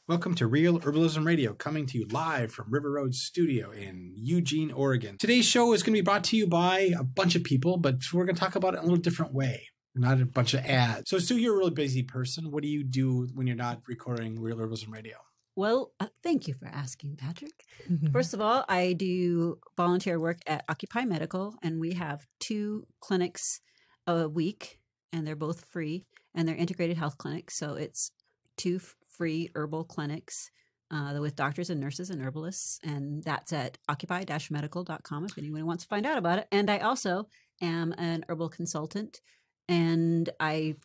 Welcome to Real Herbalism Radio, coming to you live from River Road Studio in Eugene, Oregon. Today's show is going to be brought to you by a bunch of people, but we're going to talk about it in a little different way, not a bunch of ads. So, Sue, you're a really busy person. What do you do when you're not recording Real Herbalism Radio? Well, thank you for asking, Patrick. First of all, I do volunteer work at Occupy Medical, and we have 2 clinics a week, and they're both free, and they're integrated health clinics. So it's 2 free herbal clinics with doctors and nurses and herbalists, and that's at occupy-medical.com if anyone wants to find out about it. And I also am an herbal consultant, and I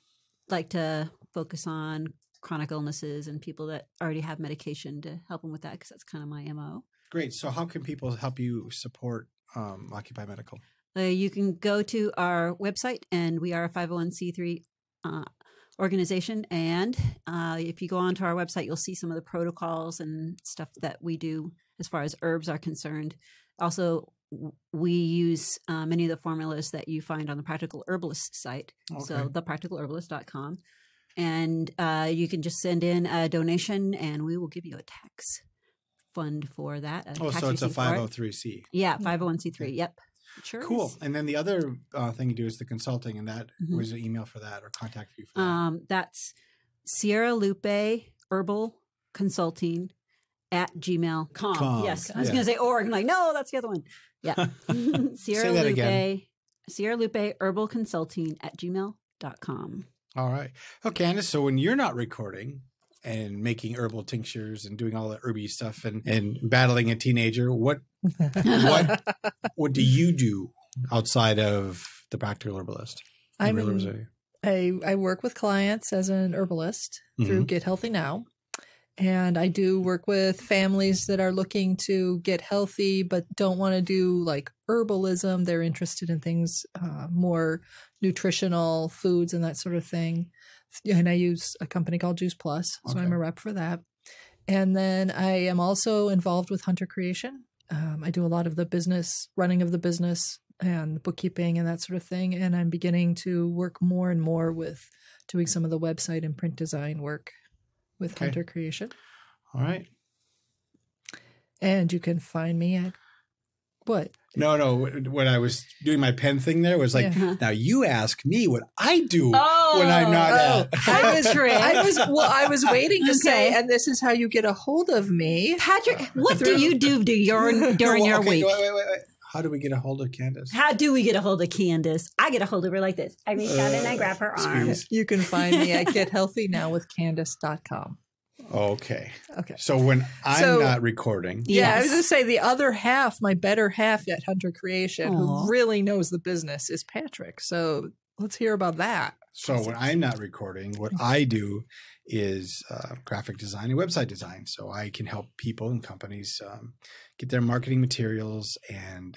like to focus on chronic illnesses and people that already have medication to help them with that, because that's kind of my MO. Great. So how can people help you support Occupy Medical? You can go to our website, and we are a 501c3 organization. And if you go onto our website, you'll see some of the protocols and stuff that we do as far as herbs are concerned. Also, we use many of the formulas that you find on the Practical Herbalist site. Okay. So thepracticalherbalist.com. And you can just send in a donation, and we will give you a tax fund for that. So it's a 503c. Yeah, 501c3. Okay. Yep. Sure. Cool. Is. And then the other thing you do is the consulting, and that was an email for that or contact you for that. That's Sierra Lupe Herbal Consulting at gmail.com. Yes. I was going to say org. I'm like, no, that's the other one. Yeah. Sierra Lupe, again. Sierra Lupe Herbal Consulting at gmail.com. All right. Oh, Candace, so when you're not recording and making herbal tinctures and doing all the herby stuff and battling a teenager, what do you do outside of the Practical Herbalist? I work with clients as an herbalist through Get Healthy Now. And I do work with families that are looking to get healthy but don't want to do like herbalism. They're interested in things more nutritional foods and that sort of thing. And I use a company called Juice Plus, so I'm a rep for that. And then I am also involved with Hunter Creation. I do a lot of the running of the business and bookkeeping and that sort of thing. And I'm beginning to work more and more with doing some of the website and print design work with Hunter Creation. All right. And you can find me at what? No. When I was doing my pen thing there was like, now you ask me what I do when I'm not at. I was waiting to say, and this is how you get a hold of me. Patrick, what do you do during your week? Wait. How do we get a hold of Candace? How do we get a hold of Candace? I get a hold of her like this. I reach out and I grab her arm. You can find me at gethealthynowwithcandace.com. Okay. So when I'm not recording. Yeah, I was going to say the other half, my better half at Hunter Creation, who really knows the business, is Patrick. So let's hear about that. So when I'm not recording, what I do is graphic design and website design. So I can help people and companies get their marketing materials and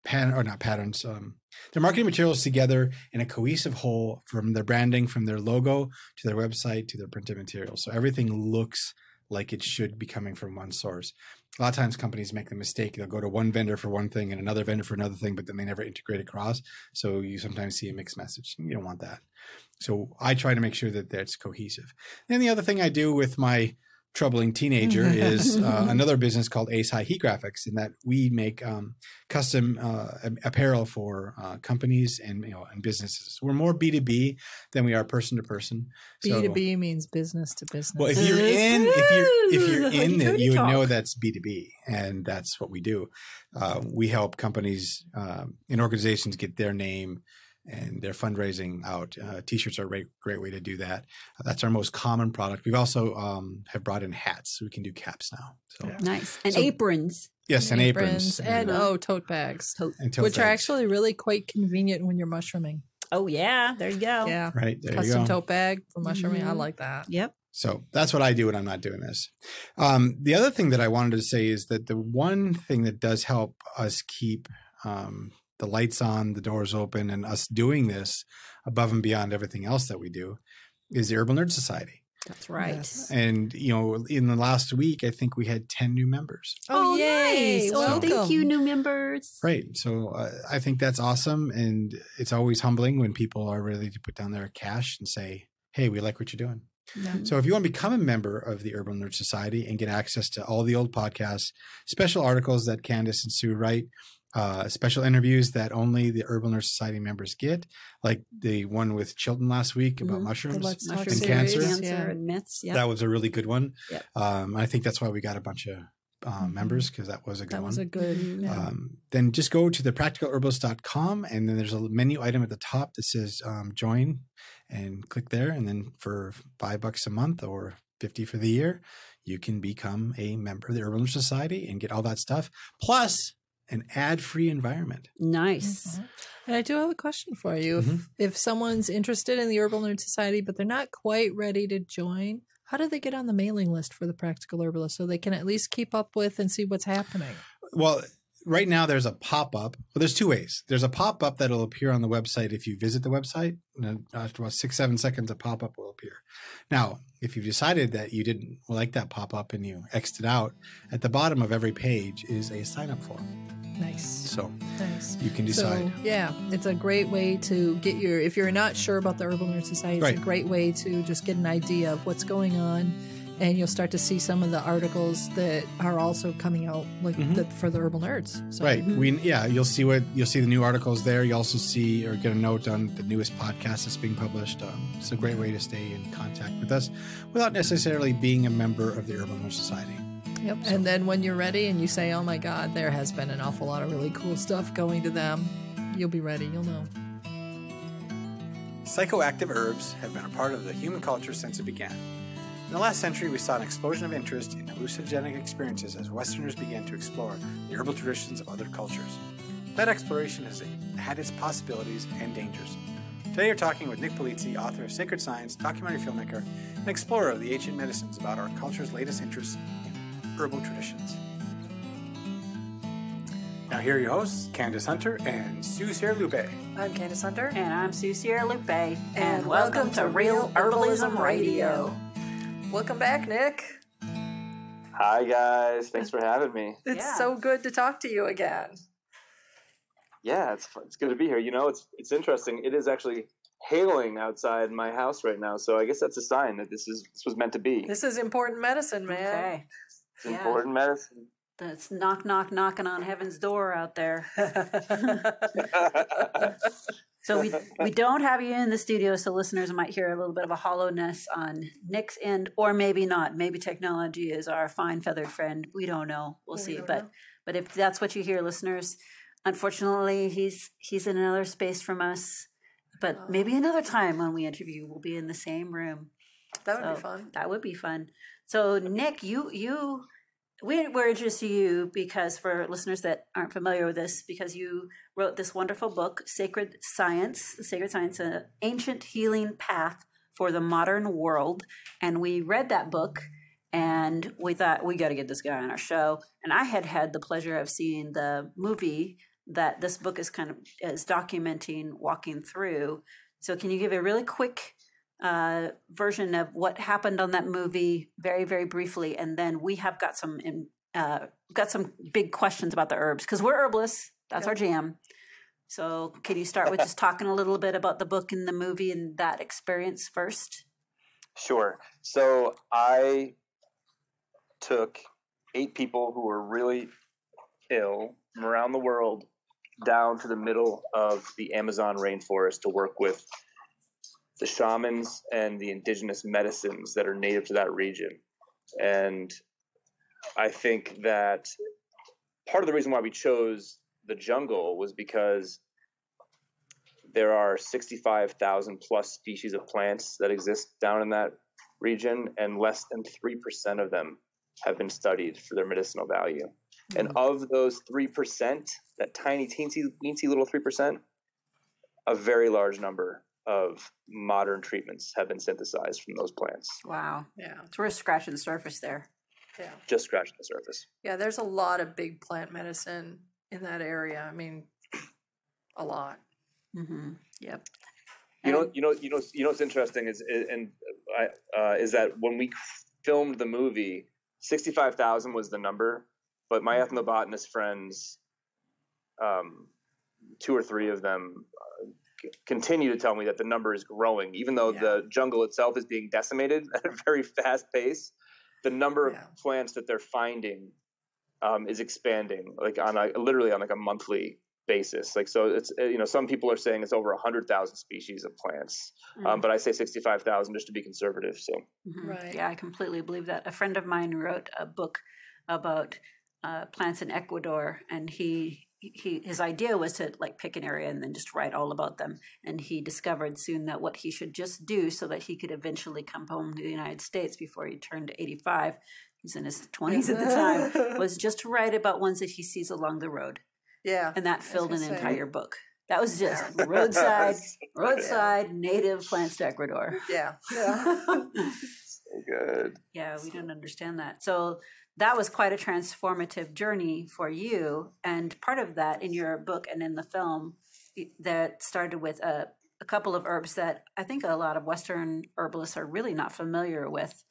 their marketing materials together in a cohesive whole, from their branding, from their logo to their website to their printed materials. So everything looks like it should be coming from one source. A lot of times companies make the mistake. They'll go to one vendor for one thing and another vendor for another thing, but then they never integrate across. So you sometimes see a mixed message. You don't want that. So I try to make sure that that's cohesive. And the other thing I do with my troubling teenager is another business called Ace High Heat Graphics, in that we make custom apparel for companies and businesses. We're more B2B than we are person to person. B2B means business to business. Well, if you're in it, you would know that's B2B, and that's what we do. We help companies and organizations get their name and their fundraising out. T-shirts are a great way to do that. That's our most common product. We've also have brought in hats, so we can do caps now. So nice. And aprons. Yes, and aprons. And tote bags, which are actually really quite convenient when you're mushrooming. Oh, yeah. There you go. Yeah. Right. There Custom you go. tote bag for mushrooming. I like that. Yep. So that's what I do when I'm not doing this. The other thing that I wanted to say is that the one thing that does help us keep the lights on, the doors open, and us doing this above and beyond everything else that we do is the Herbal Nerd Society. That's right. Yes. And, in the last week, I think we had 10 new members. Oh, yay. Nice. Well, thank you, new members. Right. So I think that's awesome. And it's always humbling when people are ready to put down their cash and say, hey, we like what you're doing. Yeah. So if you want to become a member of the Herbal Nerd Society and get access to all the old podcasts, special articles that Candace and Sue write, special interviews that only the Herbal Nerd Society members get, like the one with Chilton last week about mushrooms and cancer. And myths. Yeah. That was a really good one. Yep. I think that's why we got a bunch of members, because that was a good one. That was a good. Then just go to thepracticalherbalist.com, and then there's a menu item at the top that says join, and click there. And then for $5 a month or $50 for the year, you can become a member of the Herbal Nerd Society and get all that stuff, plus an ad-free environment. Nice. And I do have a question for you. If someone's interested in the Herbal Nerd Society, but they're not quite ready to join, how do they get on the mailing list for the Practical Herbalist so they can at least keep up with and see what's happening? Well, right now there's a pop-up. Well, there's two ways. There's a pop-up that'll appear on the website if you visit the website. And after about 6-7 seconds, a pop-up will appear. Now, if you've decided that you didn't like that pop-up and you X'd it out, at the bottom of every page is a sign-up form. Nice. So nice. You can decide. So, yeah, it's a great way to get if you're not sure about the Herbal Nerd Society, it's a great way to just get an idea of what's going on. And you'll start to see some of the articles that are also coming out for the Herbal Nerds. So. Right. You'll see the new articles there. You also see or get a note on the newest podcast that's being published. It's a great way to stay in contact with us without necessarily being a member of the Herbal Nerd Society. Yep. So. And then when you're ready and you say, oh my God, there has been an awful lot of really cool stuff going to them, you'll be ready. You'll know. Psychoactive herbs have been a part of the human culture since it began. In the last century, we saw an explosion of interest in hallucinogenic experiences as Westerners began to explore the herbal traditions of other cultures. That exploration has had its possibilities and dangers. Today, we're talking with Nick Polizzi, author of Sacred Science, documentary filmmaker, and explorer of the ancient medicines, about our culture's latest interests in herbal traditions. Now, here are your hosts, Candace Hunter and Sue Sierra Lupe. I'm Candace Hunter. And I'm Sue Sierra Lupe. And welcome to Real Herbalism Radio. Welcome back, Nick. Hi, guys. Thanks for having me. It's so good to talk to you again. Yeah, it's good to be here. You know, it's interesting. It is actually hailing outside my house right now, so I guess that's a sign that this was meant to be. This is important medicine, man. Okay. It's important medicine. That's knocking on heaven's door out there. So we don't have you in the studio, so listeners might hear a little bit of a hollowness on Nick's end, or maybe not. Maybe technology is our fine feathered friend. We don't know. We'll see. But if that's what you hear, listeners, unfortunately, he's in another space from us. But maybe another time when we interview, we'll be in the same room. That would be fun. That would be fun. So Nick, we're interested in you because, for listeners that aren't familiar with this, because you wrote this wonderful book, Sacred Science, The Sacred Science, an Ancient Healing Path for the Modern World. And we read that book and we thought, we got to get this guy on our show. And I had the pleasure of seeing the movie that this book is is documenting, walking through. So can you give a really quick version of what happened on that movie, very, very briefly, and then we have got some big questions about the herbs, because we're herbalists. That's our jam. So can you start with just talking a little bit about the book and the movie and that experience first? Sure. So I took 8 people who were really ill from around the world down to the middle of the Amazon rainforest to work with the shamans and the indigenous medicines that are native to that region. And I think that part of the reason why we chose the jungle was because there are 65,000 plus species of plants that exist down in that region, and less than 3% of them have been studied for their medicinal value. Mm-hmm. And of those 3%, that tiny, teensy, weensy little 3%, a very large number of modern treatments have been synthesized from those plants. Wow. Yeah. So we're scratching the surface there. Yeah. Just scratching the surface. Yeah, there's a lot of big plant medicine in that area. I mean, a lot. Mm-hmm. Yep. You know what's interesting is that when we filmed the movie, 65,000 was the number, but my ethnobotanist friends, 2 or 3 of them continue to tell me that the number is growing, even though the jungle itself is being decimated at a very fast pace. The number of plants that they're finding is expanding, like literally on like a monthly basis. Like, so it's, some people are saying it's over 100,000 species of plants, but I say 65,000 just to be conservative. So, right. Yeah, I completely believe that. A friend of mine wrote a book about plants in Ecuador, and his idea was to like pick an area and then just write all about them. And he discovered soon that what he should just do so that he could eventually come home to the United States before he turned 85, he's in his 20s at the time, was just to write about ones that he sees along the road. Yeah. And that filled an entire book. That was just roadside native plants to Ecuador. Yeah. So good. Yeah, we didn't understand that. So that was quite a transformative journey for you. And part of that in your book and in the film, that started with a couple of herbs that I think a lot of Western herbalists are really not familiar with.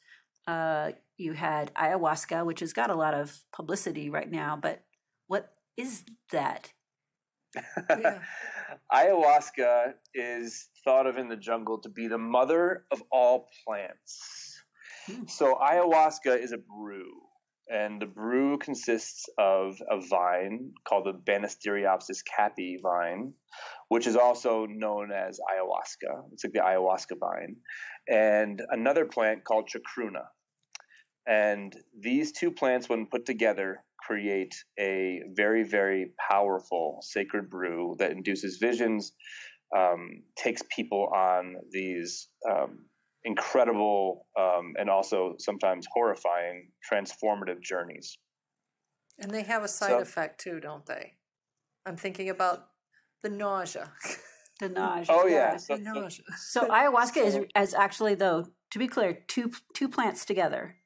You had ayahuasca, which has got a lot of publicity right now, but what is that? Ayahuasca is thought of in the jungle to be the mother of all plants. So ayahuasca is a brew. And the brew consists of a vine called the Banisteriopsis caapi vine, which is also known as ayahuasca. It's like the ayahuasca vine. And another plant called chacruna. And these two plants, when put together, create a very, very powerful sacred brew that induces visions, takes people on these incredible and also sometimes horrifying transformative journeys. And they have a side effect too, don't they? I'm thinking about the nausea. The nausea. Oh yeah. So ayahuasca is actually, though, to be clear, two plants together.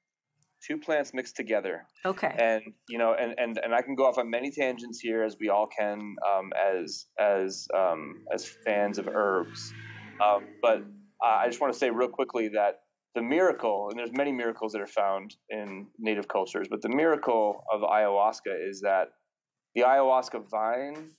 Two plants mixed together. Okay. And and I can go off on many tangents here, as we all can, as fans of herbs, but I just want to say real quickly that the miracle, and there's many miracles that are found in native cultures, but the miracle of ayahuasca is that the ayahuasca vine,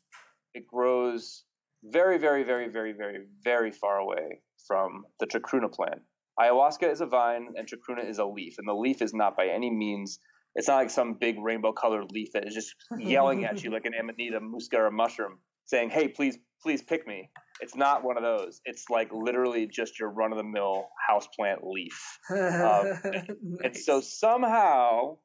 it grows very, very, very, very, very, very far away from the chacruna plant. Ayahuasca is a vine and chacruna is a leaf, and the leaf is not by any means, it's not like some big rainbow colored leaf that is just yelling at you like an amanita muscara mushroom saying, hey, please pick me. It's not one of those. It's like literally just your run-of-the-mill houseplant leaf. And so somehow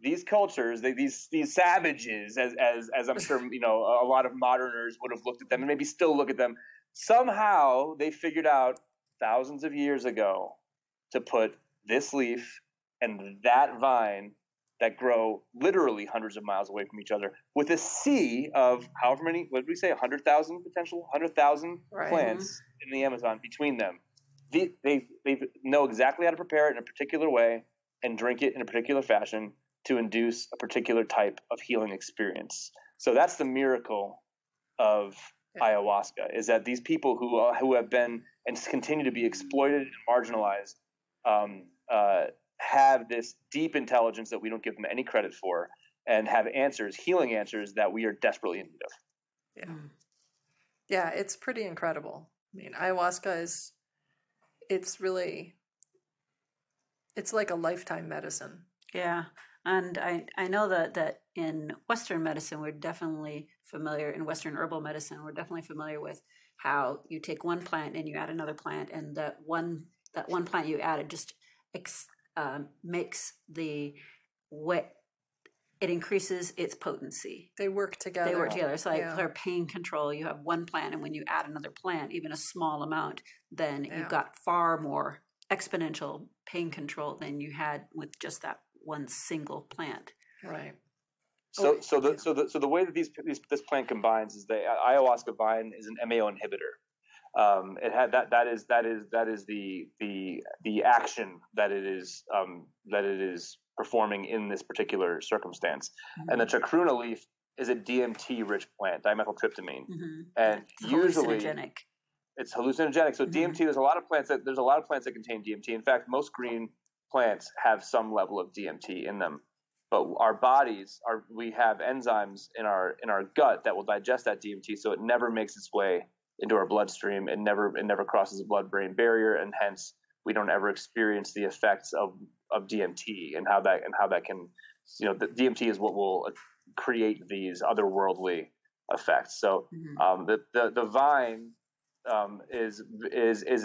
these cultures, these savages, as I'm sure a lot of moderners would have looked at them and maybe still look at them, somehow they figured out thousands of years ago to put this leaf and that vine that grow literally hundreds of miles away from each other with a sea of however many, what did we say, 100,000 potential, 100,000 plants in the Amazon between them. They know exactly how to prepare it in a particular way and drink it in a particular fashion to induce a particular type of healing experience. So that's the miracle of ayahuasca, is that these people who have been and continue to be exploited and marginalized have this deep intelligence that we don't give them any credit for, and have answers, healing answers that we are desperately in need of. Yeah, it's pretty incredible. I mean, ayahuasca it's like a lifetime medicine. Yeah, and I know that in Western medicine, we're definitely familiar, in Western herbal medicine, we're definitely familiar with how you take one plant and you add another plant, and that one plant you added just makes it increases its potency. They work together. It's like for pain control, you have one plant, and when you add another plant, even a small amount, then you've got far more exponential pain control than you had with just that one single plant. Right. So the way that this plant combines is the ayahuasca vine is an MAO inhibitor. It had that is the action that it is performing in this particular circumstance. Mm-hmm. And the chacruna leaf is a DMT rich plant, dimethyltryptamine, and it's usually hallucinogenic. It's hallucinogenic. So DMT, there's a lot of plants that contain DMT. In fact, most green plants have some level of DMT in them. But our bodies we have enzymes in our gut that will digest that DMT, so it never makes its way into our bloodstream. It never crosses the blood-brain barrier, and hence we don't ever experience the effects of DMT and how that can, the DMT is what will create these otherworldly effects. So the vine is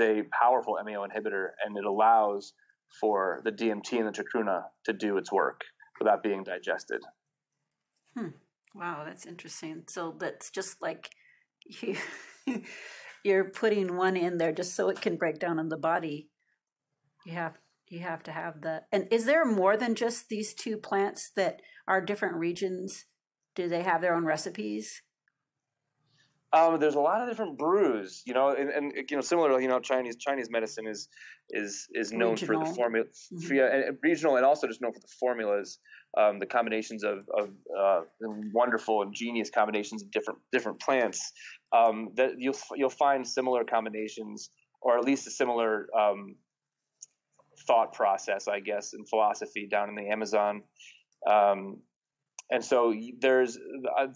a powerful MAO inhibitor, and it allows for the DMT and the chacruna to do its work without being digested. Wow, that's interesting. So that's just like you're putting one in there just so it can break down in the body. You have to have the. And is there more than just these two plants that are different regions? Do they have their own recipes? There's a lot of different brews, and similarly, Chinese medicine is known Regional. for the formula, and regional, and also just known for the formulas, the combinations of wonderful and genius combinations of different plants. That you'll find similar combinations, or at least a similar thought process, I guess, and philosophy down in the Amazon. And so there's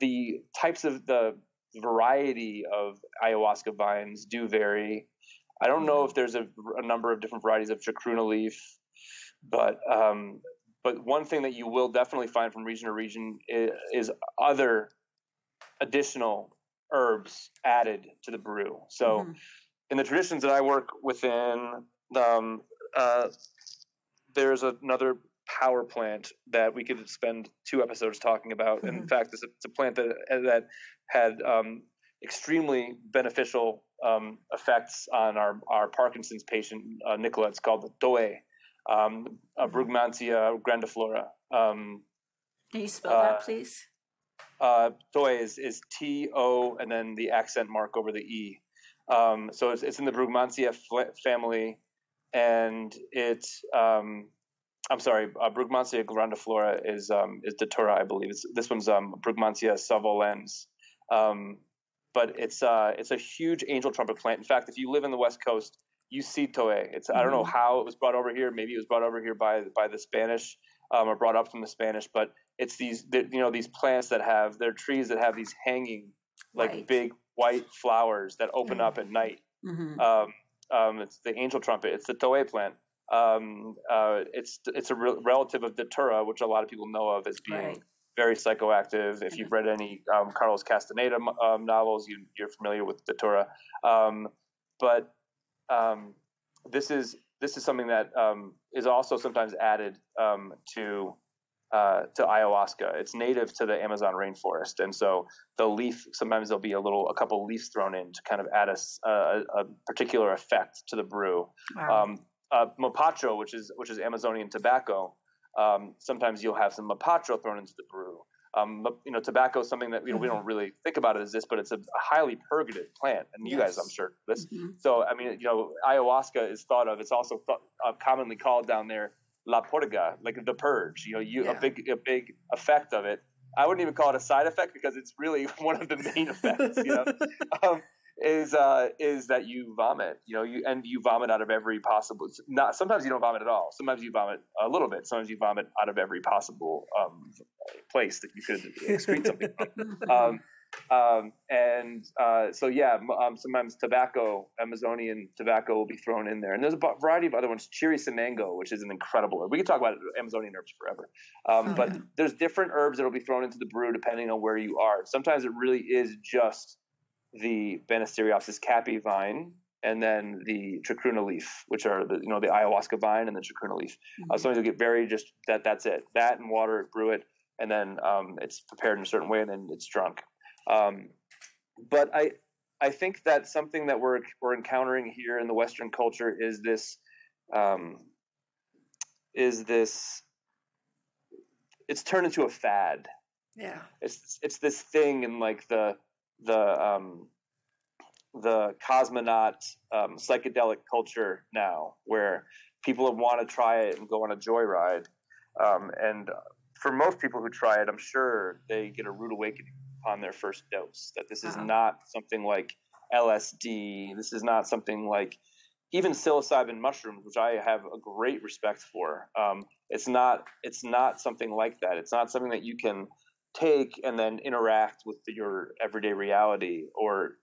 the types of the variety of ayahuasca vines do vary. I don't know if there's a number of different varieties of chacruna leaf, but one thing that you will definitely find from region to region is other additional herbs added to the brew. So in the traditions that I work within, there's another power plant that we could spend 2 episodes talking about. And in fact, it's a plant that had extremely beneficial effects on our Parkinson's patient, Nicola. It's called the Toe, Brugmansia grandiflora. Can you spell that, please? Toe is T-O and then the accent mark over the E. So it's in the Brugmansia family, and it's Brugmansia grandiflora is Datura, I believe. This one's Brugmansia savolens. But it's a huge angel trumpet plant. In fact, if you live in the West Coast, you see Toe. I don't know how it was brought over here. Maybe it was brought over here by the Spanish, or brought up from the Spanish. But it's these plants that have, they're trees that have these hanging big white flowers that open up at night. It's the angel trumpet. It's the Toe plant. It's a relative of Datura, which a lot of people know of as being very psychoactive. If you've read any Carlos Castaneda novels, you're familiar with Datura. But this is something that is also sometimes added to ayahuasca. It's native to the Amazon rainforest, and so sometimes there'll be a couple leaves thrown in to kind of add a particular effect to the brew. Wow. Mapacho, which is Amazonian tobacco. Sometimes you'll have some mapacho thrown into the brew. Tobacco is something that we don't really think about it as this, but it's a highly purgative plant, and you guys, I'm sure, this. So I mean, ayahuasca is thought of. It's also commonly called down there la purga, like the purge. A big effect of it. I wouldn't even call it a side effect because it's really one of the main effects. Is that you vomit, you vomit out of every possible. Sometimes you don't vomit at all. Sometimes you vomit a little bit. Sometimes you vomit out of every possible place that you could excrete something from. Sometimes tobacco, Amazonian tobacco, will be thrown in there, and there's a variety of other ones. Chirisanango, which is an incredible herb. We can talk about Amazonian herbs forever, but there's different herbs that will be thrown into the brew depending on where you are. Sometimes it really is just the Banisteriopsis caapi vine, and then the chacruna leaf, which are the ayahuasca vine and the chacruna leaf. Sometimes you'll get just that's it. That and water, brew it, and then it's prepared in a certain way, and then it's drunk. But I think that something that we're encountering here in the Western culture is this. It's turned into a fad. Yeah. It's this thing in like the cosmonaut psychedelic culture now, where people want to try it and go on a joyride. And for most people who try it, I'm sure they get a rude awakening upon their first dose, that this is not something like LSD. This is not something like even psilocybin mushrooms, which I have a great respect for. It's not something like that. It's not something that you can take and then interact with your everyday reality, or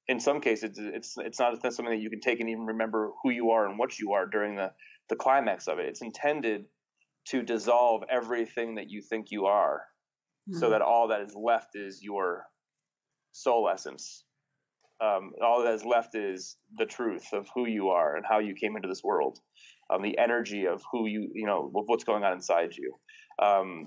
in some cases, it's not something that you can take and even remember who you are and what you are during the climax of it. It's intended to dissolve everything that you think you are, so that all that is left is your soul essence. All that is left is the truth of who you are and how you came into this world, the energy of who of what's going on inside you.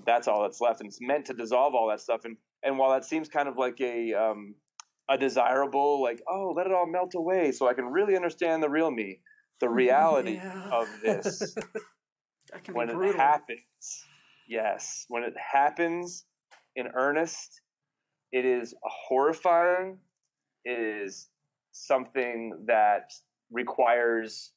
That's all that's left, and it's meant to dissolve all that stuff. And while that seems kind of like a desirable, like, oh, let it all melt away so I can really understand the real me, the reality of this, when it happens, when it happens in earnest, it is horrifying. It is something that requires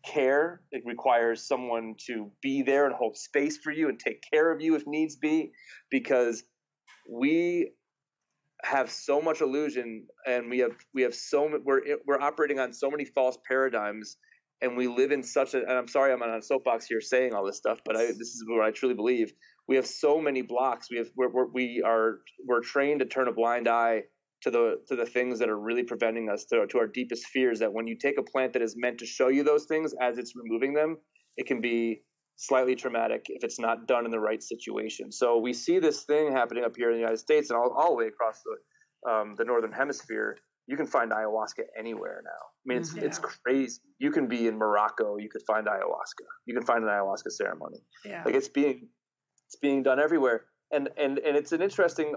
care. It requires someone to be there and hold space for you and take care of you if needs be, because we have so much illusion, and we're operating on so many false paradigms, and we live in such and I'm sorry I'm on a soapbox here saying all this stuff, but this is what I truly believe. We have so many blocks. We're trained to turn a blind eye to the things that are really preventing us, to our deepest fears, that when you take a plant that is meant to show you those things as it's removing them, it can be slightly traumatic if it's not done in the right situation. So we see this thing happening up here in the United States and all the way across the northern hemisphere. You can find ayahuasca anywhere now. I mean, it's crazy. You can be in Morocco, you could find ayahuasca. You can find an ayahuasca ceremony. Yeah. Like it's being done everywhere. And it's an interesting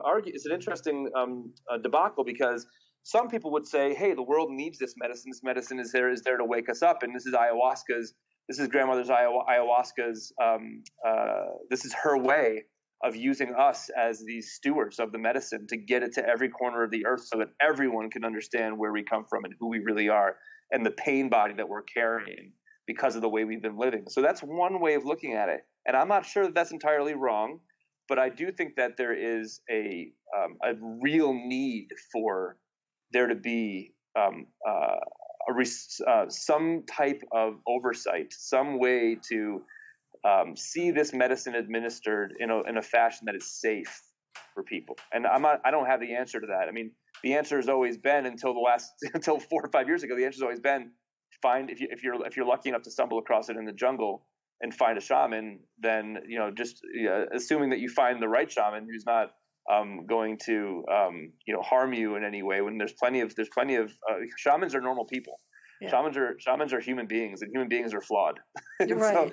debacle, because some people would say, hey, the world needs this medicine. This medicine is there to wake us up, and this is ayahuasca's. This is grandmother's ayahuasca's. This is her way of using us as these stewards of the medicine to get it to every corner of the earth, so that everyone can understand where we come from and who we really are, and the pain body that we're carrying because of the way we've been living. So that's one way of looking at it, and I'm not sure that that's entirely wrong. But I do think that there is a real need for there to be some type of oversight, some way to see this medicine administered in a fashion that is safe for people. And I don't have the answer to that. I mean, the answer has always been until 4 or 5 years ago. The answer has always been if you're lucky enough to stumble across it in the jungle and find a shaman, then assuming that you find the right shaman who's not going to harm you in any way. When there's plenty of shamans are normal people. Yeah. Shamans are human beings, and human beings are flawed. Right.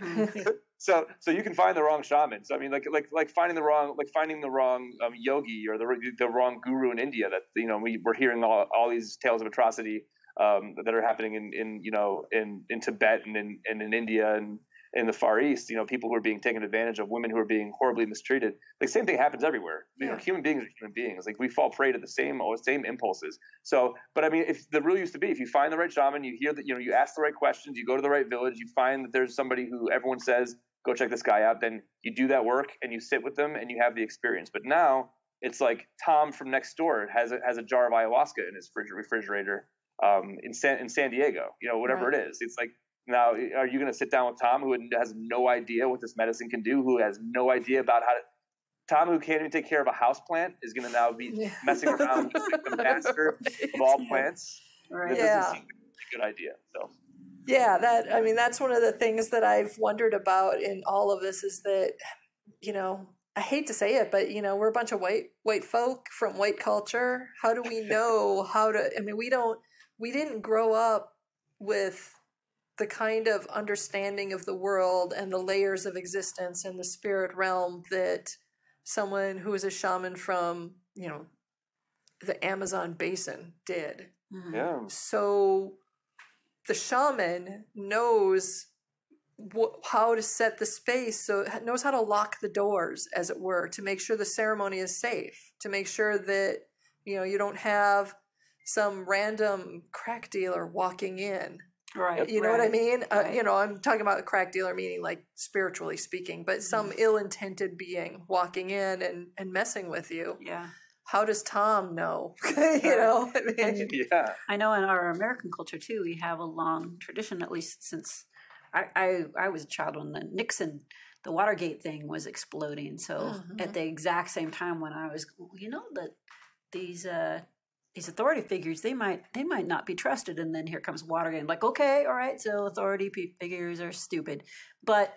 So you can find the wrong shaman. So I mean, like finding the wrong yogi or the wrong guru in India. That we're hearing all these tales of atrocity that are happening in Tibet and in India and in the Far East, people who are being taken advantage of, women who are being horribly mistreated. The same thing happens everywhere. Human beings are human beings. Like, we fall prey to the same impulses. So, but I mean, if the rule used to be, if you find the right shaman, you hear that, you ask the right questions, you go to the right village, you find that there's somebody who everyone says, go check this guy out, then you do that work and you sit with them and you have the experience. But now it's like Tom from next door has a jar of ayahuasca in his refrigerator in San Diego, whatever it is. It's like, now, are you going to sit down with Tom, who has no idea what this medicine can do, who has no idea about Tom, who can't even take care of a house plant, is going to now be messing around with the master of all plants? Right. That doesn't seem like a good idea. So. Yeah, that's one of the things that I've wondered about in all of this is that, I hate to say it, but, we're a bunch of white folk from white culture. How do we know how to, we didn't grow up with the kind of understanding of the world and the layers of existence and the spirit realm that someone who is a shaman from, the Amazon basin did. Yeah. So the shaman knows how to set the space, so knows how to lock the doors, as it were, to make sure the ceremony is safe, to make sure that, you don't have some random crack dealer walking in. Right. You know what I mean? Right. I'm talking about a crack dealer, meaning like spiritually speaking, but some ill-intended being walking in and messing with you. Yeah. How does Tom know? Yeah. I know in our American culture too, we have a long tradition, at least since I was a child when the Watergate thing was exploding. So at the exact same time when I was, that these these authority figures, they might not be trusted. And then here comes Watergate. Like, okay, all right, so authority figures are stupid, but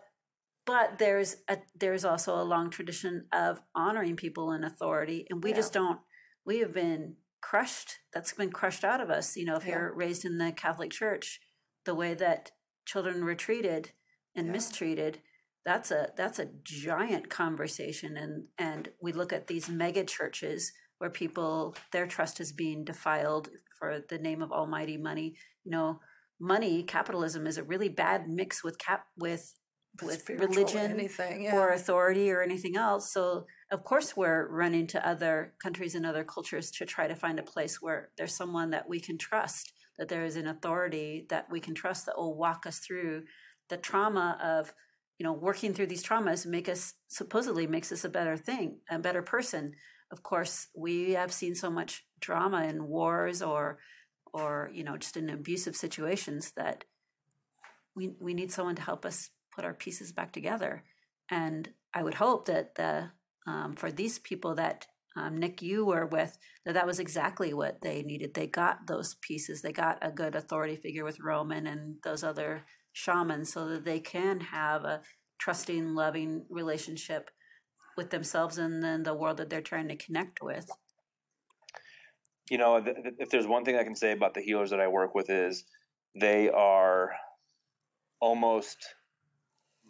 there's also a long tradition of honoring people in authority, and we just don't. We have been crushed. That's been crushed out of us. If you're raised in the Catholic Church, the way that children were treated and mistreated, that's a giant conversation. And we look at these mega churches where their trust is being defiled for the name of almighty money. Money, capitalism is a really bad mix with religion or authority or anything else. So of course we're running to other countries and other cultures to try to find a place where there's someone that we can trust, that there is an authority that we can trust that will walk us through the trauma of, working through these traumas supposedly makes us a better person. Of course, we have seen so much drama in wars or just in abusive situations that we need someone to help us put our pieces back together. And I would hope that for these people that Nick, you were with, that was exactly what they needed. They got those pieces. They got a good authority figure with Roman and those other shamans so that they can have a trusting, loving relationship with themselves and then the world that they're trying to connect with. If there's one thing I can say about the healers that I work with is they are almost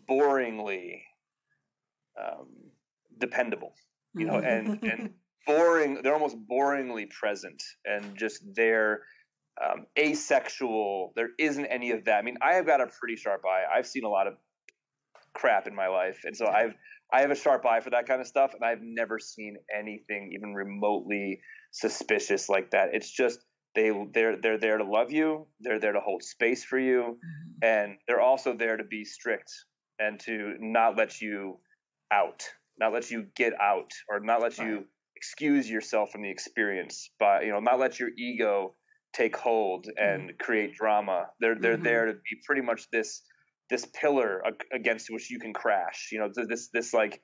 boringly dependable, and boring. They're almost boringly present, and just they're asexual. There isn't any of that. I mean, I have got a pretty sharp eye. I've seen a lot of crap in my life, and so I have a sharp eye for that kind of stuff, and I've never seen anything even remotely suspicious like that. It's just they're there to love you. They're there to hold space for you, and they're also there to be strict and to not let you out, not let you get out, or not let you excuse yourself from the experience, but not let your ego take hold and create drama. They're there to be pretty much this pillar against which you can crash. This like,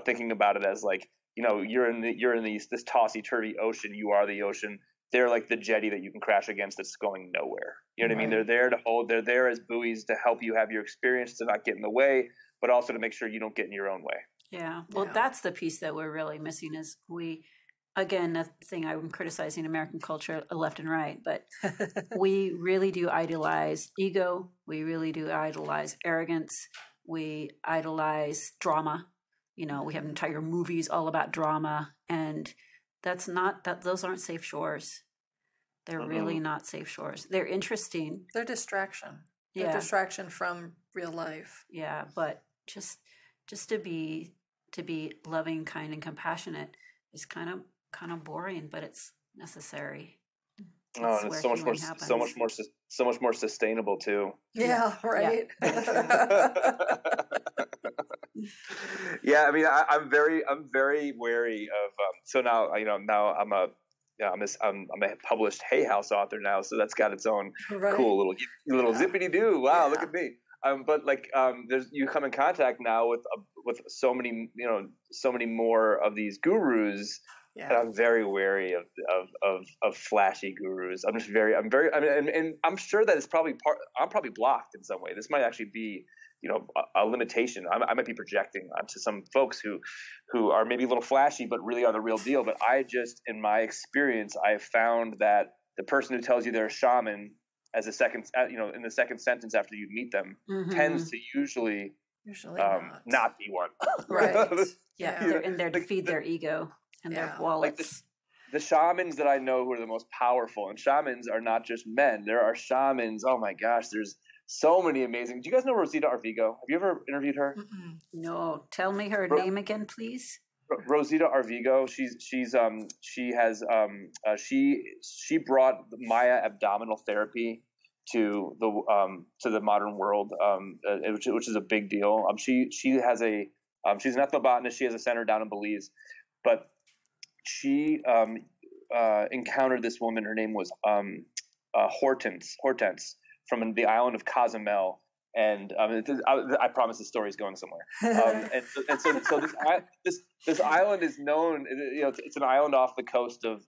thinking about it as like, you're in this tossy turvy ocean. You are the ocean. They're like the jetty that you can crash against that's going nowhere. You know what I mean? They're there to hold. They're there as buoys to help you have your experience, to not get in the way, but also to make sure you don't get in your own way. Yeah. Well, that's the piece that we're really missing is again, the thing I'm criticizing American culture left and right, but we really do idolize ego. We really do idolize arrogance. We idolize drama. We have entire movies all about drama, and those aren't safe shores. They're really not safe shores. They're interesting. They're distraction. They're distraction from real life. Yeah, but just to be loving, kind, and compassionate is kind of boring, but it's necessary. Oh, and it's so much more sustainable too. Yeah, right. Yeah, I mean, I'm very wary of. So now, I'm a published Hay House author now, so that's got its own cool little zippity doo. Wow, look at me. But like, you come in contact now with so many more of these gurus. Yeah. And I'm very wary of flashy gurus. I'm sure that it's probably I'm probably blocked in some way. This might actually be, a limitation. I might be projecting onto some folks who are maybe a little flashy, but really are the real deal. But in my experience, I have found that the person who tells you they're a shaman as in the second sentence after you meet them tends to usually not be one. Right. Yeah. They're in there to feed their ego. And their wallets. Like the shamans that I know who are the most powerful, and shamans are not just men. There are shamans. Oh my gosh, there's so many amazing. Do you guys know Rosita Arvigo? Have you ever interviewed her? No. Tell me her name again, please. Rosita Arvigo. She brought Maya abdominal therapy to the modern world, which is a big deal. She has she's an ethnobotanist. She has a center down in Belize, but she encountered this woman. Her name was Hortense from the island of Cozumel, And I promise the story's going somewhere. So this island is known. It's an island off the coast of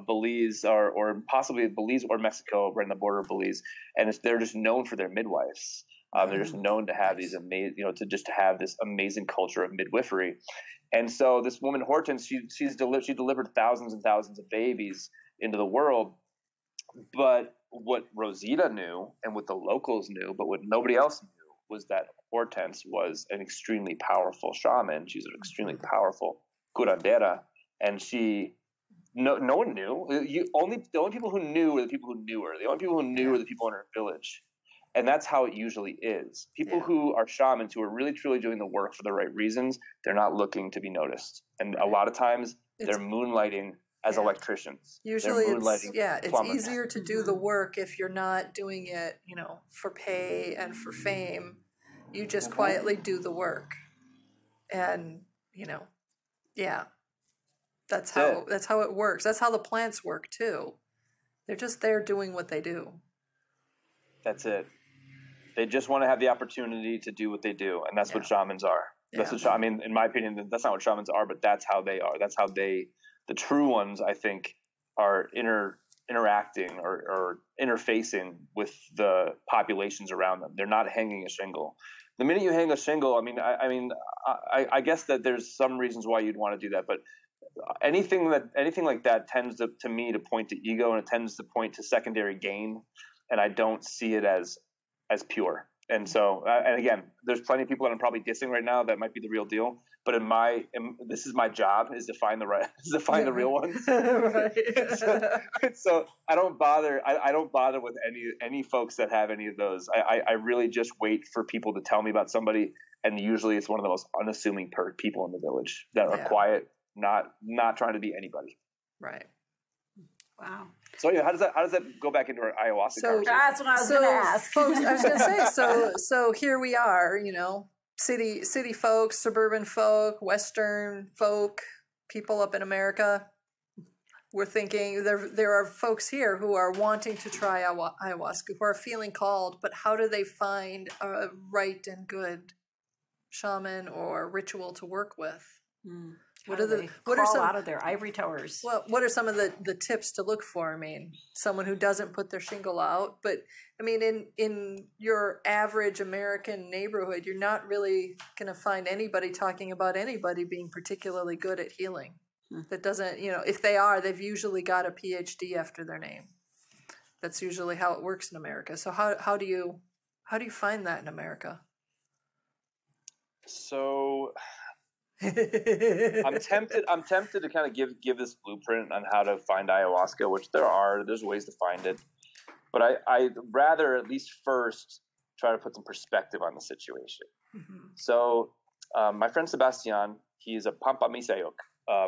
Belize or possibly Belize or Mexico, right on the border of Belize, and they're just known for their midwives. They're just known to have these amazing, to have this amazing culture of midwifery. And so this woman Hortense, she delivered thousands and thousands of babies into the world. But what Rosita knew and what the locals knew, but what nobody else knew, was that Hortense was an extremely powerful shaman. She's an extremely powerful curandera, and no one knew. The only people who knew were the people who knew her. The only people who knew were the people in her village. And that's how it usually is. People who are shamans, who are really truly doing the work for the right reasons, they're not looking to be noticed. And a lot of times they're moonlighting as electricians. Usually it's easier to do the work if you're not doing it, for pay and for fame. You just quietly do the work. And, that's how it works. That's how the plants work too. They're just there doing what they do. That's it. They just want to have the opportunity to do what they do, and that's what shamans are. That's what in my opinion, that's not what shamans are, but that's how they are. That's how the true ones, I think, are interacting or interfacing with the populations around them. They're not hanging a shingle. The minute you hang a shingle, I guess that there's some reasons why you'd want to do that, but anything like that tends to me to point to ego, and it tends to point to secondary gain, and I don't see it as pure. And so, and again, there's plenty of people that I'm probably dissing right now that might be the real deal. But this is my job, is to find the real ones. So I don't bother. I don't bother with any folks that have any of those. I really just wait for people to tell me about somebody, and usually it's one of the most unassuming people in the village that are quiet, not trying to be anybody. Right. Wow. So how does that go back into our ayahuasca conversation? That's what I was going to ask. Folks, I was going to say, so here we are, city folks, suburban folk, Western folk, people up in America. We're thinking there are folks here who are wanting to try ayahuasca, who are feeling called, but how do they find a right and good shaman or ritual to work with? What are some out of their ivory towers? Well, what are some of the tips to look for? Someone who doesn't put their shingle out, but in your average American neighborhood, you're not really going to find anybody talking about anybody being particularly good at healing. That doesn't, if they are, they've usually got a PhD after their name. That's usually how it works in America. So how do you find that in America? So I'm tempted to kind of give this blueprint on how to find ayahuasca, which there's ways to find it, but I'd rather at least first try to put some perspective on the situation. So my friend Sebastian, he's a Pampa Misayok,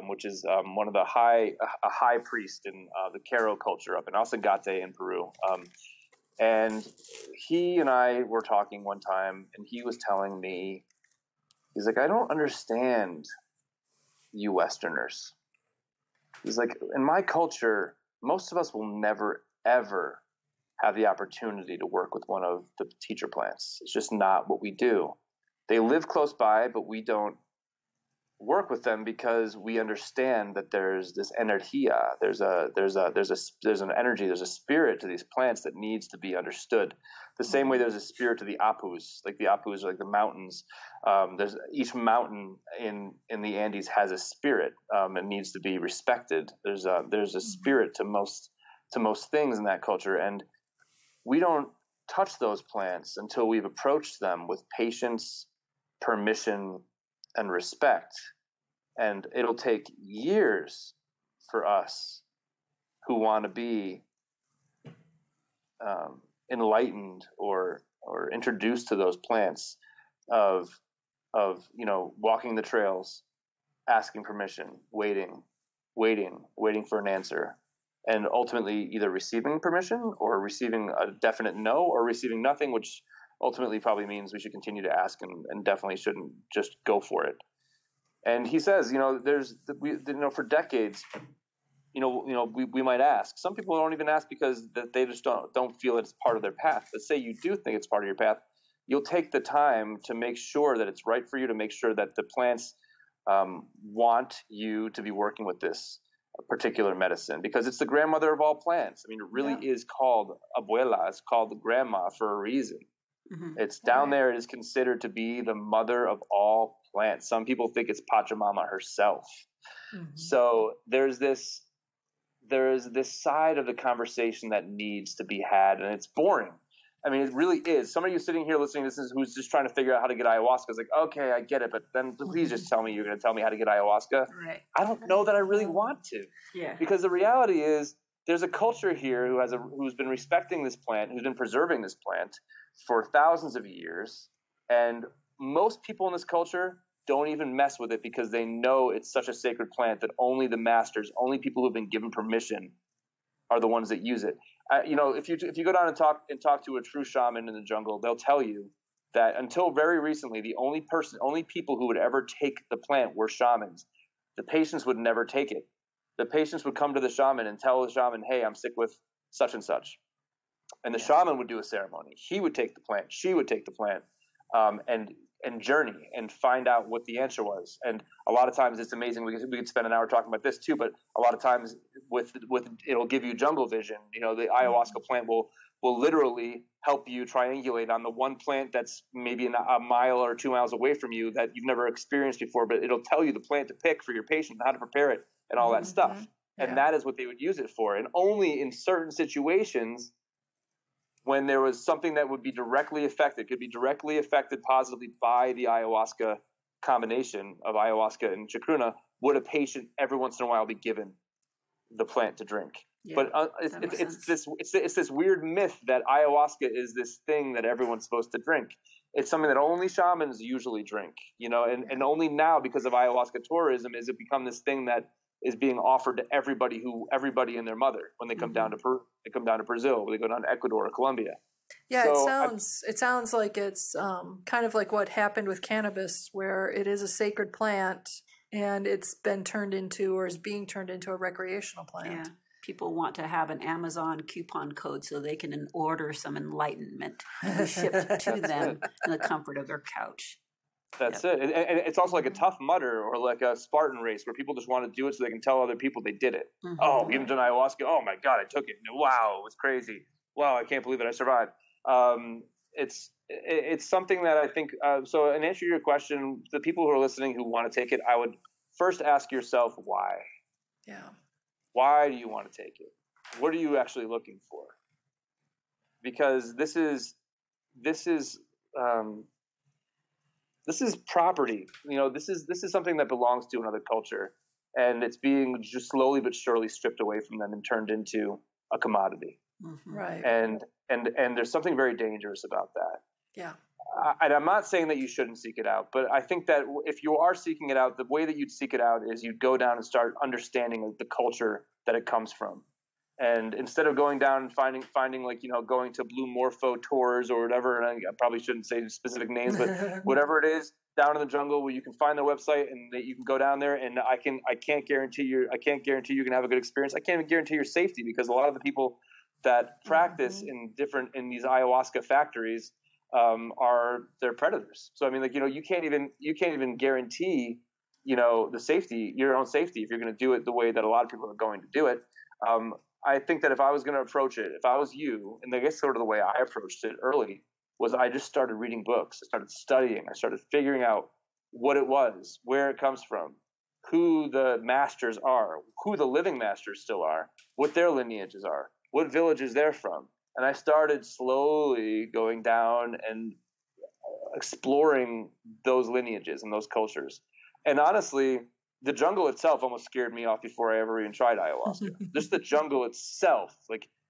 which is one of a high priest in the Quero culture up in Asangate in Peru. And he and I were talking one time, and he was telling me, he's like, I don't understand you Westerners. He's like, in my culture, most of us will never, ever have the opportunity to work with one of the teacher plants. It's just not what we do. They live close by, but we don't work with them because we understand that there's this energia. There's an energy, there's a spirit to these plants that needs to be understood. The same way there's a spirit to the apus, like the apus are like the mountains. There's each mountain in the Andes has a spirit and needs to be respected. There's a spirit to most things in that culture, and we don't touch those plants until we've approached them with patience, permission, and respect. And it'll take years for us who want to be enlightened or introduced to those plants of walking the trails, asking permission, waiting for an answer, and ultimately either receiving permission or receiving a definite no or receiving nothing, which ultimately probably means we should continue to ask and definitely shouldn't just go for it. And he says, for decades, we might ask. Some people don't even ask because they just don't feel it's part of their path. Let's say you do think it's part of your path. you'll take the time to make sure that it's right for you, to make sure that the plants want you to be working with this particular medicine, because it's the grandmother of all plants. I mean, it really is called abuela. It's called the grandma for a reason. It's down there. It is considered to be the mother of all plants. Some people think it's Pachamama herself. So there's this side of the conversation that needs to be had, and it's boring. I mean, it really is. Somebody who's sitting here listening to this who's just trying to figure out how to get ayahuasca is like, okay, I get it, but then please just tell me you're going to tell me how to get ayahuasca. Right. I don't know that I really want to. Yeah. Because the reality is there's a culture here who's been respecting this plant, who's been preserving this plant for thousands of years, and most people in this culture don't even mess with it because they know it's such a sacred plant that only the masters, only people who've been given permission are the ones that use it. If you go down and talk to a true shaman in the jungle, they'll tell you that until very recently, the only people who would ever take the plant were shamans. The patients would never take it. The patients would come to the shaman and tell the shaman, hey, I'm sick with such and such. And the shaman would do a ceremony. He would take the plant. She would take the plant and journey and find out what the answer was. And a lot of times it's amazing. We could spend an hour talking about this too, but a lot of times with it'll give you jungle vision. The ayahuasca plant will literally help you triangulate on the one plant that's maybe a mile or 2 miles away from you that you've never experienced before, but it'll tell you the plant to pick for your patient, how to prepare it, and all that stuff. And that is what they would use it for. And only in certain situations, when there was something that would be directly affected, could be directly affected positively by the ayahuasca combination of ayahuasca and chacruna, would a patient every once in a while be given the plant to drink. But it's this weird myth that ayahuasca is this thing that everyone's supposed to drink. It's something that only shamans usually drink, and only now, because of ayahuasca tourism, is it become this thing that is being offered to everybody and their mother when they come down to Peru, they come down to Brazil, when they go down to Ecuador or Colombia. Yeah, so it sounds like it's kind of like what happened with cannabis, where it is a sacred plant and it's been turned into, or is being turned into, a recreational plant. Yeah. People want to have an Amazon coupon code so they can order some enlightenment shipped to them in the comfort of their couch. That's it. And it's also like a Tough Mudder or like a Spartan race where people just want to do it so they can tell other people they did it. Oh, you haven't done ayahuasca? Oh my God, I took it. Wow, it was crazy. Wow, I can't believe it. I survived. It's something that I think, so in answer to your question, the people who are listening who want to take it, I would first ask yourself why. Yeah. Why do you want to take it? What are you actually looking for? Because this is property. This is something that belongs to another culture, and it's being just slowly but surely stripped away from them and turned into a commodity. Right. And there's something very dangerous about that. Yeah. And I'm not saying that you shouldn't seek it out, but I think that if you are seeking it out, the way that you'd seek it out is you'd go down and start understanding the culture that it comes from. And instead of going down and finding going to Blue Morpho tours or whatever, and I probably shouldn't say specific names, but whatever it is, down in the jungle where you can find their website and you can go down there, and I can't guarantee you're going to have a good experience. I can't even guarantee your safety, because a lot of the people that practice in these ayahuasca factories they're predators. So I mean, you can't even guarantee the safety, your own safety, if you're going to do it the way that a lot of people are going to do it. I think that if I was going to approach it, if I was you, and I guess sort of the way I approached it early was I just started reading books. I started studying. I started figuring out what it was, where it comes from, who the masters are, who the living masters still are, what their lineages are, what villages they're from. And I started slowly going down and exploring those lineages and those cultures. And honestly, the jungle itself almost scared me off before I ever even tried ayahuasca. Just the jungle itself,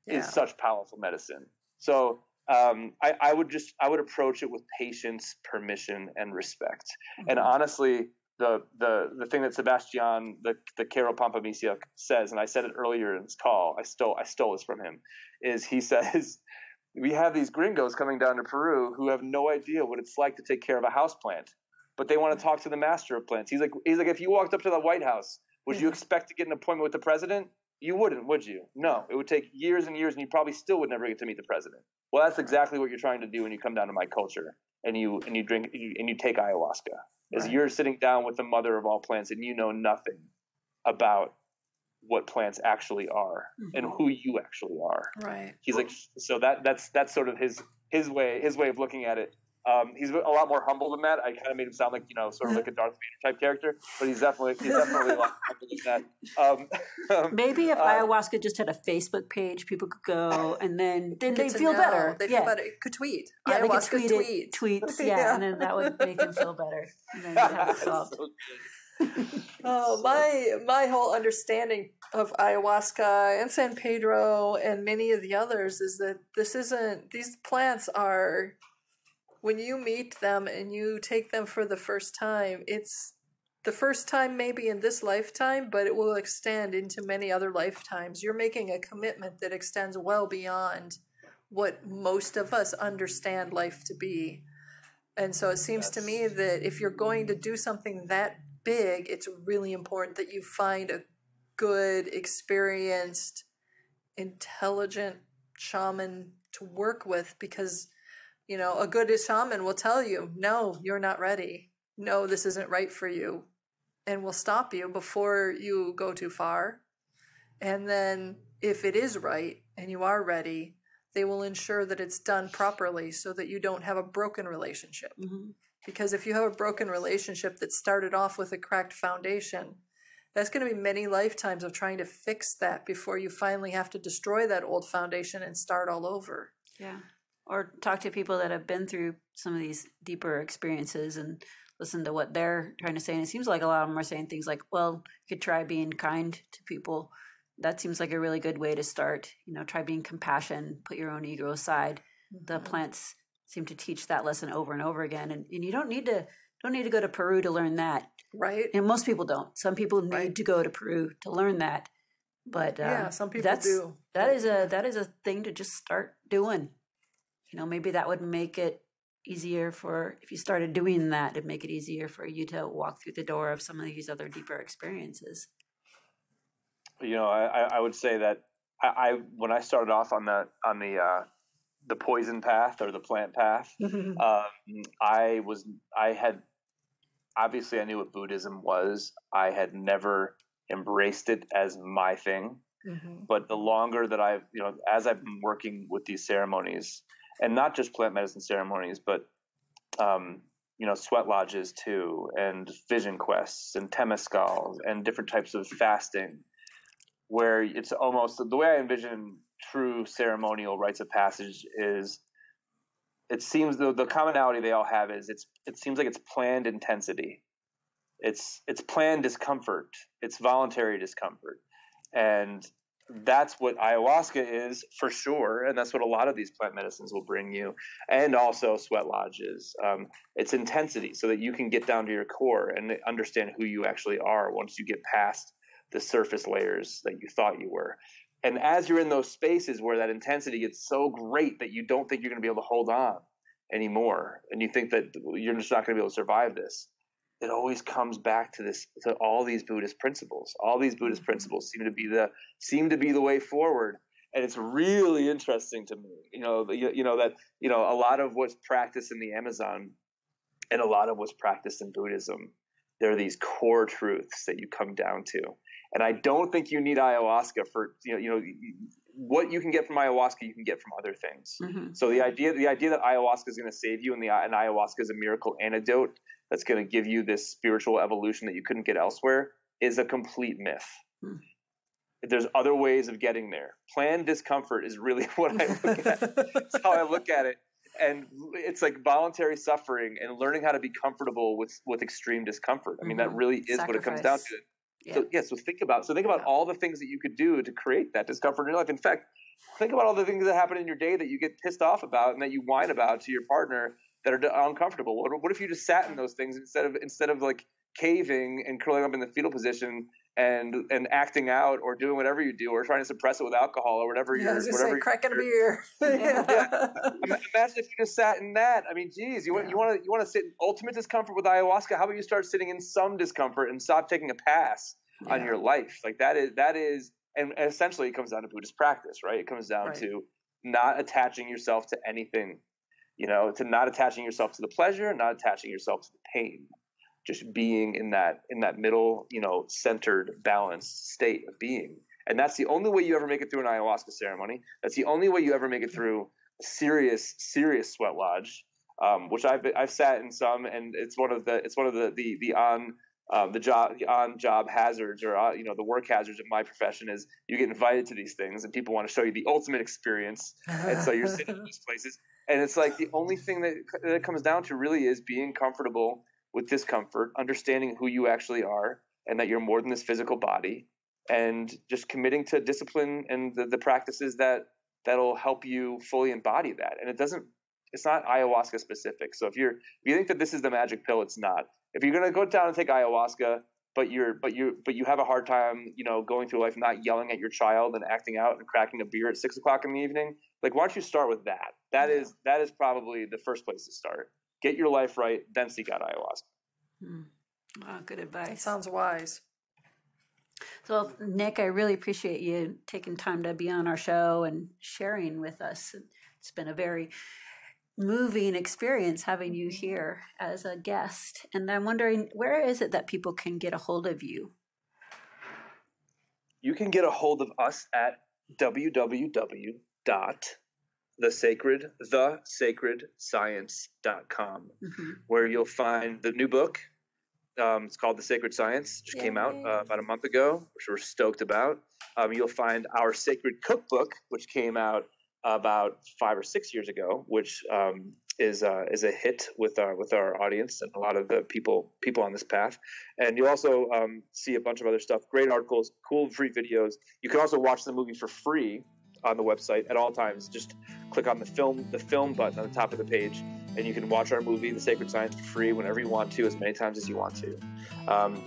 is such powerful medicine. So I would approach it with patience, permission, and respect. And honestly, the thing that Sebastian, the Quero Pampamisia, says, and I said it earlier in this call, I stole this from him, is he says, we have these gringos coming down to Peru who have no idea what it's like to take care of a houseplant, but they want to talk to the master of plants. He's like, if you walked up to the White House, would you expect to get an appointment with the president? You wouldn't, would you? No, it would take years and years, and you probably still would never get to meet the president. Well, that's exactly what you're trying to do when you come down to my culture. and you drink and you take ayahuasca. Is Right. you're sitting down with the mother of all plants and you know nothing about what plants actually are and who you actually are. Right. He's like, so that's sort of his way of looking at it. He's a lot more humble than that. I kind of made him sound like, sort of like a Darth Vader type character, but he's definitely a lot humble than that. Maybe if ayahuasca just had a Facebook page, people could go and then they feel better. They feel better. Could tweet. Yeah, they could Ayahuasca tweets. Yeah, and then that would make them feel better. And then you'd have it solved. Oh, my whole understanding of ayahuasca and San Pedro and many of the others is that these plants are, when you meet them and you take them for the first time, it's the first time maybe in this lifetime, but it will extend into many other lifetimes. You're making a commitment that extends well beyond what most of us understand life to be. And so it seems to me that if you're going to do something that big, it's really important that you find a good, experienced, intelligent shaman to work with, because a good shaman will tell you, no, you're not ready. No, this isn't right for you, and will stop you before you go too far. And then if it is right and you are ready, they will ensure that it's done properly so that you don't have a broken relationship. Mm-hmm. Because if you have a broken relationship that started off with a cracked foundation, that's going to be many lifetimes of trying to fix that before you finally have to destroy that old foundation and start all over. Yeah. Or talk to people that have been through some of these deeper experiences and listen to what they're trying to say. And it seems like a lot of them are saying things like, well, you could try being kind to people. That seems like a really good way to start. Try being compassionate, put your own ego aside. Mm-hmm. The plants seem to teach that lesson over and over again. And you don't need to go to Peru to learn that. Right. And most people don't. Some people need to go to Peru to learn that. But some people do. That is a thing to just start doing. Maybe that would make it easier if you started doing that, it'd make it easier for you to walk through the door of some of these other deeper experiences. I would say that I when I started off on the poison path or the plant path, I knew what Buddhism was. I had never embraced it as my thing. Mm-hmm. But the longer that as I've been working with these ceremonies, and not just plant medicine ceremonies, but sweat lodges too, and vision quests and temescals and different types of fasting, where it's almost the way I envision true ceremonial rites of passage is, it seems the commonality they all have is it seems like it's planned intensity. It's planned discomfort. It's voluntary discomfort. And that's what ayahuasca is for sure. And that's what a lot of these plant medicines will bring you. And also sweat lodges. It's intensity so that you can get down to your core and understand who you actually are once you get past the surface layers that you thought you were. And as you're in those spaces where that intensity gets so great that you don't think you're going to be able to hold on anymore, and you think that you're just not going to be able to survive this, it always comes back to all these Buddhist principles. All these Buddhist principles seem to be the way forward. And it's really interesting to me, that a lot of what's practiced in the Amazon and a lot of what's practiced in Buddhism, there are these core truths that you come down to. And I don't think you need ayahuasca for, what you can get from ayahuasca, you can get from other things. Mm-hmm. So the idea that ayahuasca is going to save you and ayahuasca is a miracle antidote that's going to give you this spiritual evolution that you couldn't get elsewhere is a complete myth. Mm. There's other ways of getting there. Planned discomfort is really what I look at. That's how I look at it. And it's like voluntary suffering and learning how to be comfortable with extreme discomfort. I mean, that really is what it comes down to. Yeah. So think about all the things that you could do to create that discomfort in your life. In fact, think about all the things that happen in your day that you get pissed off about and that you whine about to your partner that are uncomfortable. What if you just sat in those things instead of like caving and curling up in the fetal position and acting out or doing whatever you do or trying to suppress it with alcohol or whatever cracking a beer. Yeah. Imagine if you just sat in that. I mean, geez, you want to sit in ultimate discomfort with ayahuasca? How about you start sitting in some discomfort and stop taking a pass on your life? Like that is, and essentially it comes down to Buddhist practice, right? It comes down to not attaching yourself to anything to not attaching yourself to the pleasure, not attaching yourself to the pain, just being in that middle, centered, balanced state of being. And that's the only way you ever make it through an ayahuasca ceremony. That's the only way you ever make it through a serious sweat lodge, which I've sat in some, and it's one of the on job hazards, or the work hazards of my profession is you get invited to these things and people want to show you the ultimate experience, and so you're sitting in these places, and it's like the only thing that it comes down to really is being comfortable with discomfort, understanding who you actually are, and that you're more than this physical body, and just committing to discipline and the practices that'll help you fully embody that. And it's not ayahuasca specific. So if you think that this is the magic pill, it's not. If you're going to go down and take ayahuasca, but you have a hard time, going through life, not yelling at your child and acting out and cracking a beer at 6 o'clock in the evening, like, why don't you start with that? That is probably the first place to start. Get your life right, then seek out ayahuasca. Wow, good advice. Sounds wise. So, Nick, I really appreciate you taking time to be on our show and sharing with us. It's been a very moving experience having you here as a guest. And I'm wondering, where is it that people can get a hold of you? You can get a hold of us at thesacredscience.com, where you'll find the new book. It's called The Sacred Science. Just came out about a month ago, which we're stoked about. You'll find our Sacred Cookbook, which came out about 5 or 6 years ago, which is a hit with our audience and a lot of the people on this path. And you'll also see a bunch of other stuff, great articles, cool free videos. You can also watch the movie for free on the website at all times. Just click on the film button on the top of the page, and you can watch our movie, The Sacred Science, for free whenever you want to, as many times as you want to.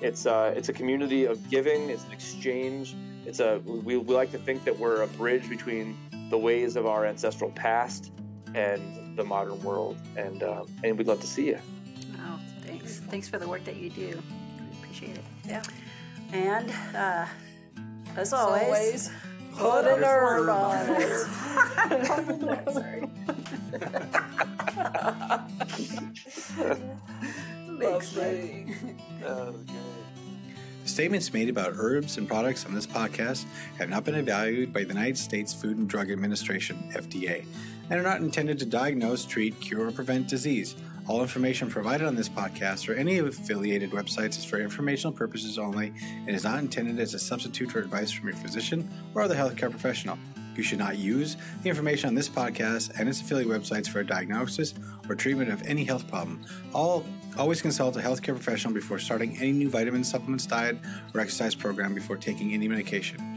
It's a community of giving. It's an exchange. We like to think that we're a bridge between the ways of our ancestral past and the modern world, and we'd love to see you. Oh, thanks for the work that you do. I appreciate it. Yeah. And as always, put an herb on it. Sorry. Lovely. That was great. The statements made about herbs and products on this podcast have not been evaluated by the United States Food and Drug Administration, FDA, and are not intended to diagnose, treat, cure, or prevent disease. All information provided on this podcast or any affiliated websites is for informational purposes only and is not intended as a substitute for advice from your physician or other healthcare professional. You should not use the information on this podcast and its affiliate websites for a diagnosis or treatment of any health problem. Always consult a healthcare professional before starting any new vitamin supplements, diet, or exercise program before taking any medication.